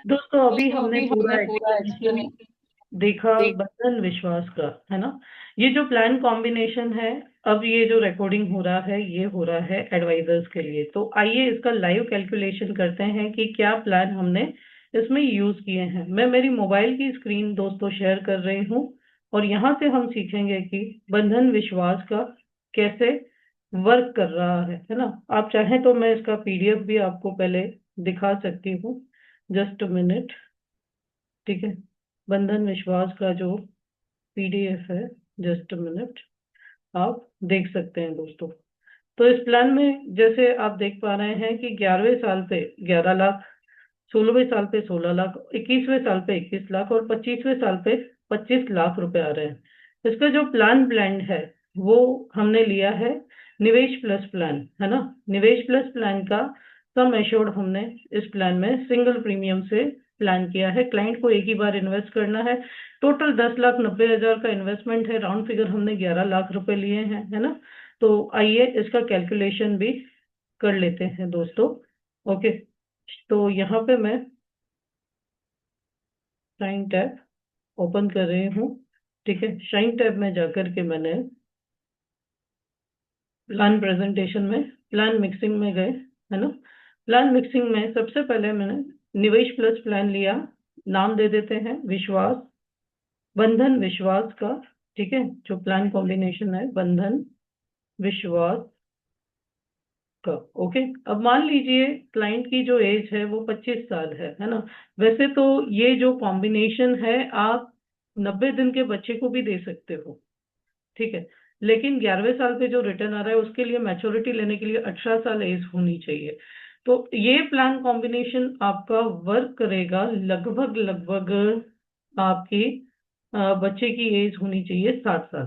दोस्तों अभी हमने पूरा एक्सप्लेनेशन देखा बंधन विश्वास का, है ना। ये जो प्लान कॉम्बिनेशन है, अब ये जो रिकॉर्डिंग हो रहा है ये हो रहा है एडवाइजर्स के लिए। तो आइए इसका लाइव कैलकुलेशन करते हैं कि क्या प्लान हमने इसमें यूज किए हैं। मैं मेरी मोबाइल की स्क्रीन दोस्तों शेयर कर रही हूँ और यहाँ से हम सीखेंगे कि बंधन विश्वास का कैसे वर्क कर रहा है ना। आप चाहें तो मैं इसका पीडीएफ भी आपको पहले दिखा सकती हूँ। Just minute. ठीक है, बंधन विश्वास का जो पीडीएफ है, जस्ट मिनट, आप देख सकते हैं दोस्तों। तो इस प्लान में जैसे आप देख पा रहे हैं कि 11वें साल पे 11 लाख, 16वें साल पे 16 लाख, 21वें साल पे 21 लाख और 25वें साल पे 25 लाख रुपए आ रहे हैं। इसका जो प्लान ब्लेंड है वो हमने लिया है निवेश प्लस प्लान, है ना। निवेश प्लस प्लान का सम एश्योर्ड हमने इस प्लान में सिंगल प्रीमियम से प्लान किया है। क्लाइंट को एक ही बार इन्वेस्ट करना है। टोटल 10,90,000 का इन्वेस्टमेंट है। राउंड फिगर हमने 11 लाख रुपए लिए हैं, है ना। तो आइए इसका कैलकुलेशन भी कर लेते हैं दोस्तों। ओके, तो यहाँ पे मैं शाइन टैब ओपन कर रही हूँ। ठीक है, शाइन टैब में जाकर के मैंने प्लान प्रेजेंटेशन में प्लान मिक्सिंग में गए, है ना। प्लान मिक्सिंग में सबसे पहले मैंने निवेश प्लस प्लान लिया। नाम दे देते हैं विश्वास, बंधन विश्वास का। ठीक है, जो प्लान कॉम्बिनेशन है बंधन विश्वास का। ओके, अब मान लीजिए क्लाइंट की जो एज है वो 25 साल है ना। वैसे तो ये जो कॉम्बिनेशन है आप 90 दिन के बच्चे को भी दे सकते हो। ठीक है, लेकिन 11वें साल पे जो रिटर्न आ रहा है उसके लिए मैच्योरिटी लेने के लिए 18 साल एज होनी चाहिए। तो ये प्लान कॉम्बिनेशन आपका वर्क करेगा लगभग लगभग आपकी बच्चे की एज होनी चाहिए 7 साल।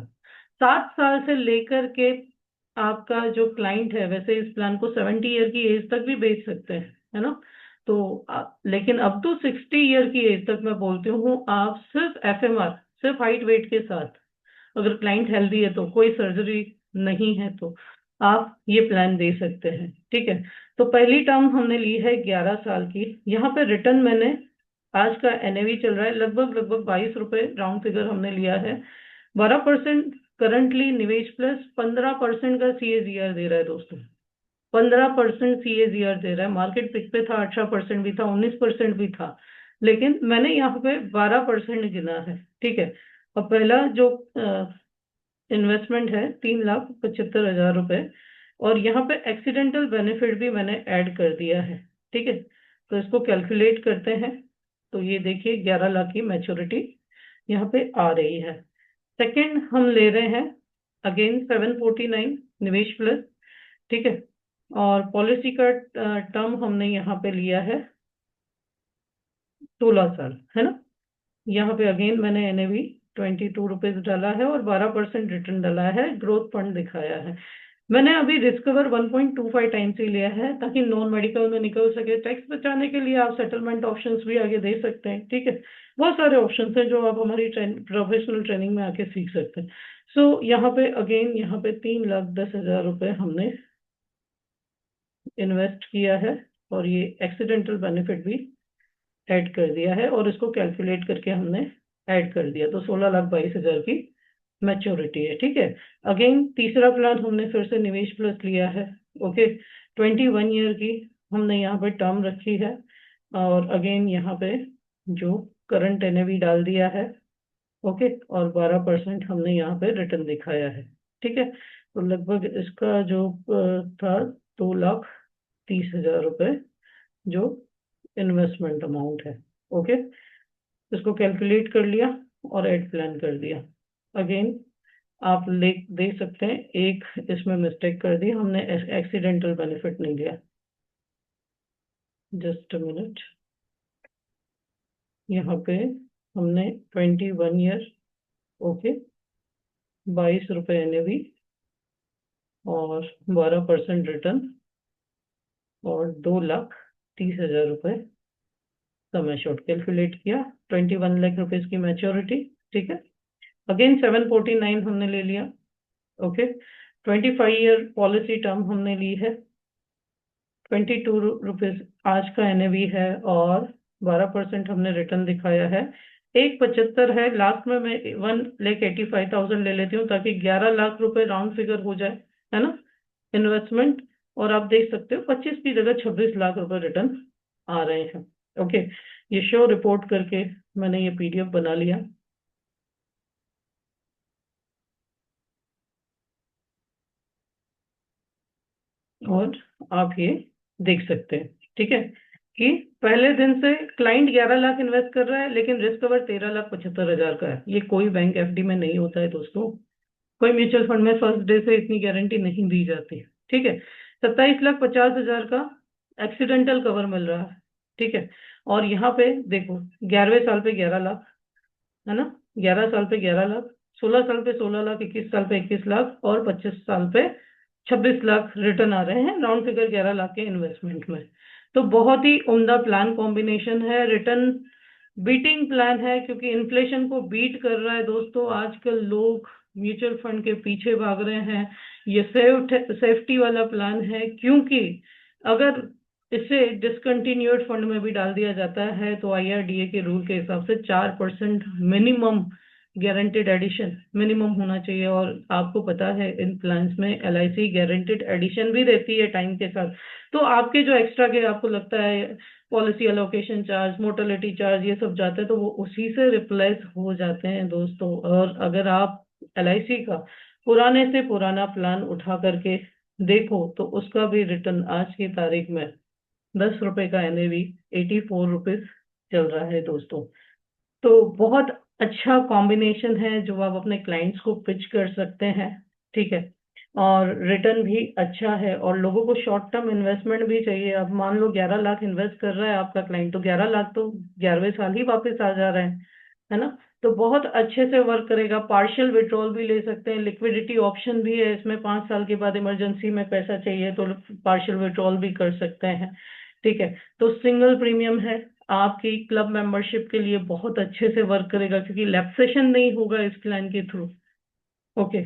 7 साल से लेकर के आपका जो क्लाइंट है, वैसे इस प्लान को 70 ईयर की एज तक भी बेच सकते हैं, है ना। तो लेकिन अब तो 60 ईयर की एज तक मैं बोलती हूँ आप सिर्फ एफएमआर, सिर्फ हाइट वेट के साथ, अगर क्लाइंट हेल्दी है तो, कोई सर्जरी नहीं है तो आप ये प्लान दे सकते हैं। ठीक है, तो पहली टर्म हमने ली है 11 साल की। यहाँ पे रिटर्न मैंने, आज का एनएवी चल रहा है लगभग लगभग 22 रुपए, राउंड फिगर हमने लिया है। 12% करंटली निवेश प्लस 15% का सीएजीआर दे रहा है दोस्तों। 15% सीएजीआर दे रहा है। मार्केट पिक पे था, 18% भी था, 19% भी था, लेकिन मैंने यहाँ पे 12% गिना है। ठीक है, और पहला जो इन्वेस्टमेंट है 3,75,000 रुपए, और यहाँ पे एक्सीडेंटल बेनिफिट भी मैंने ऐड कर दिया है। ठीक है, तो इसको कैलकुलेट करते हैं। तो ये देखिए 11 लाख की मैच्योरिटी यहाँ पे आ रही है। सेकंड हम ले रहे हैं अगेन 749 निवेश प्लस। ठीक है, और पॉलिसी का टर्म हमने यहाँ पे लिया है 16 साल, है ना। यहाँ पे अगेन मैंने एनएवी 22 रुपीज डाला है और 12% रिटर्न डाला है, ग्रोथ फंड दिखाया है। मैंने अभी डिस्कवर 1.25 टाइम्स ही लिया है ताकि नॉन मेडिकल में निकल सके। टैक्स बचाने के लिए आप सेटलमेंट ऑप्शंस भी आगे दे सकते हैं। ठीक है, बहुत सारे ऑप्शंस हैं जो आप हमारी प्रोफेशनल ट्रेनिंग में आके सीख सकते हैं। सो यहाँ पे अगेन यहाँ पे 3,10,000 रुपए हमने इन्वेस्ट किया है और ये एक्सीडेंटल बेनिफिट भी ऐड कर दिया है और इसको कैलकुलेट करके हमने ऐड कर दिया, तो 16,22,000 की मैच्योरिटी है। ठीक है, अगेन तीसरा प्लान हमने फिर से निवेश प्लस लिया है। ओके, 21 ईयर की हमने यहाँ पे टर्म रखी है और अगेन यहाँ पे जो करंट एनएवी डाल दिया है। ओके, और 12% हमने यहाँ पे रिटर्न दिखाया है। ठीक है, तो लगभग इसका जो था 2,30,000 रुपए जो इन्वेस्टमेंट अमाउंट है। ओके, इसको कैलकुलेट कर लिया और एड प्लान कर दिया। अगेन आप ले दे सकते हैं, एक इसमें मिस्टेक कर दी हमने, एक्सीडेंटल बेनिफिट नहीं लिया। जस्ट अ मिनट, यहाँ पे हमने 21 ईयर, ओके, 22 रुपए एनएवी और 12% रिटर्न और 2,30,000 रुपए समय शॉर्ट कैलकुलेट किया। 21 लाख रुपीज की मैच्योरिटी। ठीक है, अगेन 749 हमने ले लिया। ओके, 25 ईयर पॉलिसी टर्म हमने ली है। 22 रुपीज आज का एनएवी है और 12% हमने रिटर्न दिखाया है। 1.75 है, लास्ट में मैं 1,85,000 ले लेती हूँ ताकि 11 लाख रुपए राउंड फिगर हो जाए, है ना, इन्वेस्टमेंट। और आप देख सकते हो 25 की जगह 26 लाख रुपए रिटर्न आ रहे हैं। ओके, ये शो रिपोर्ट करके मैंने ये पीडीएफ बना लिया। और आप ये देख सकते हैं, ठीक है, कि पहले दिन से क्लाइंट 11 लाख इन्वेस्ट कर रहा है लेकिन रिस्क कवर 13,75,000 का है। ये कोई बैंक एफडी में नहीं होता है दोस्तों, कोई म्यूचुअल फंड में फर्स्ट डे से इतनी गारंटी नहीं दी जाती, ठीक है। 27,50,000 का एक्सीडेंटल कवर मिल रहा है, ठीक है। और यहाँ पे देखो 11वें साल पे 11 लाख, है ना, 11 साल पे 11 लाख, 16 साल पे 16 लाख, 21 साल पे 21 लाख और 25 साल पे 26 लाख रिटर्न आ रहे हैं राउंड फिगर 11 लाख के इन्वेस्टमेंट में। तो बहुत ही उम्दा प्लान कॉम्बिनेशन है, रिटर्न बीटिंग प्लान है, क्योंकि इन्फ्लेशन को बीट कर रहा है दोस्तों। आजकल लोग म्यूचुअल फंड के पीछे भाग रहे हैं। ये सेफ्टी वाला प्लान है, क्योंकि अगर इसे डिसकंटिन्यूड फंड में भी डाल दिया जाता है तो आईआरडीए के रूल के हिसाब से 4% मिनिमम गारंटेड एडिशन मिनिमम होना चाहिए। और आपको पता है इन प्लान्स में एलआईसी गारंटेड एडिशन भी देती है टाइम के साथ। तो आपके जो एक्स्ट्रा के आपको लगता है policy allocation charge, mortality charge, ये सब जाते हैं तो वो उसी से रिप्लेस हो जाते हैं दोस्तों। और अगर आप एलआईसी का पुराने से पुराना प्लान उठा करके देखो तो उसका भी रिटर्न आज की तारीख में 10 रुपए का एनएवी 84 रुपीज चल रहा है दोस्तों। तो बहुत अच्छा कॉम्बिनेशन है जो आप अपने क्लाइंट्स को पिच कर सकते हैं, ठीक है। और रिटर्न भी अच्छा है और लोगों को शॉर्ट टर्म इन्वेस्टमेंट भी चाहिए। अब मान लो 11 लाख इन्वेस्ट कर रहा है आपका क्लाइंट, तो 11 लाख तो 11वें साल ही वापस आ जा रहे हैं, है ना। तो बहुत अच्छे से वर्क करेगा। पार्शियल विड्रॉल भी ले सकते हैं, लिक्विडिटी ऑप्शन भी है इसमें, 5 साल के बाद इमरजेंसी में पैसा चाहिए तो पार्शियल विड्रॉल भी कर सकते हैं, ठीक है। तो सिंगल प्रीमियम है, आपकी क्लब मेंबरशिप के लिए बहुत अच्छे से वर्क करेगा क्योंकि लैप्सेशन नहीं होगा इस प्लान के थ्रू। ओके,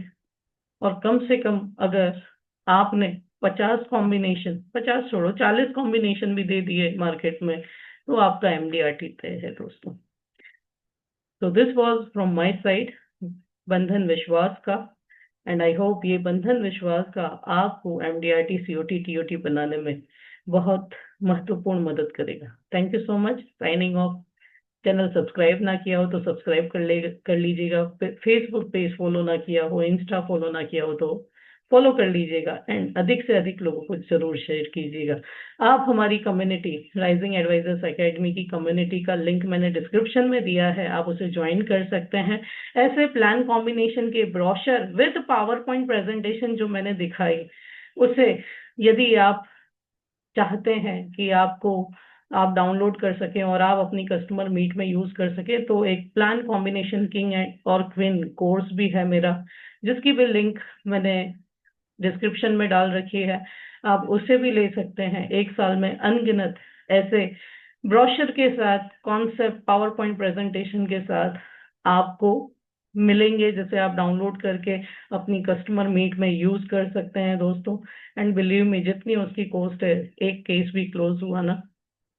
और कम से कम अगर आपने 50 कॉम्बिनेशन, 50 छोड़ो 40 कॉम्बिनेशन भी दे दिए मार्केट में तो आपका एमडीआरटी तय है दोस्तों। तो this was from my side बंधन विश्वास का, एंड आई होप ये बंधन विश्वास का आपको एमडीआरटी सीओटी टीओटी बनाने में बहुत महत्वपूर्ण मदद करेगा। Thank you so much, signing off. Channel subscribe ना किया हो तो सब्सक्राइब कर लीजिएगा। फेसबुक पेज फॉलो ना किया हो, इंस्टा फॉलो ना किया हो तो फॉलो कर लीजिएगा, एंड अधिक से अधिक लोगों को जरूर शेयर कीजिएगा। आप हमारी कम्युनिटी राइजिंग एडवाइजर्स एकेडमी की कम्युनिटी का लिंक मैंने डिस्क्रिप्शन में दिया है, आप उसे ज्वाइन कर सकते हैं। ऐसे प्लान कॉम्बिनेशन के brochure with power point presentation जो मैंने दिखाई, उसे यदि आप चाहते हैं कि आप डाउनलोड कर सकें और आप अपनी कस्टमर मीट में यूज कर सकें, तो एक प्लान कॉम्बिनेशन किंग और क्वीन कोर्स भी है मेरा, जिसकी भी लिंक मैंने डिस्क्रिप्शन में डाल रखी है। आप उसे भी ले सकते हैं। 1 साल में अनगिनत ऐसे ब्रोशर के साथ, कॉन्सेप्ट पावर पॉइंट प्रेजेंटेशन के साथ आपको मिलेंगे, जिसे आप डाउनलोड करके अपनी कस्टमर मीट में यूज कर सकते हैं दोस्तों। एंड बिलीव मी, जितनी उसकी कॉस्ट है, एक केस भी क्लोज हुआ ना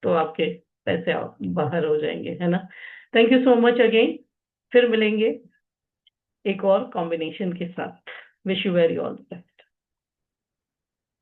तो आपके पैसे बाहर हो जाएंगे, है ना। Thank you so much again, फिर मिलेंगे एक और कॉम्बिनेशन के साथ। Wish you very all the best.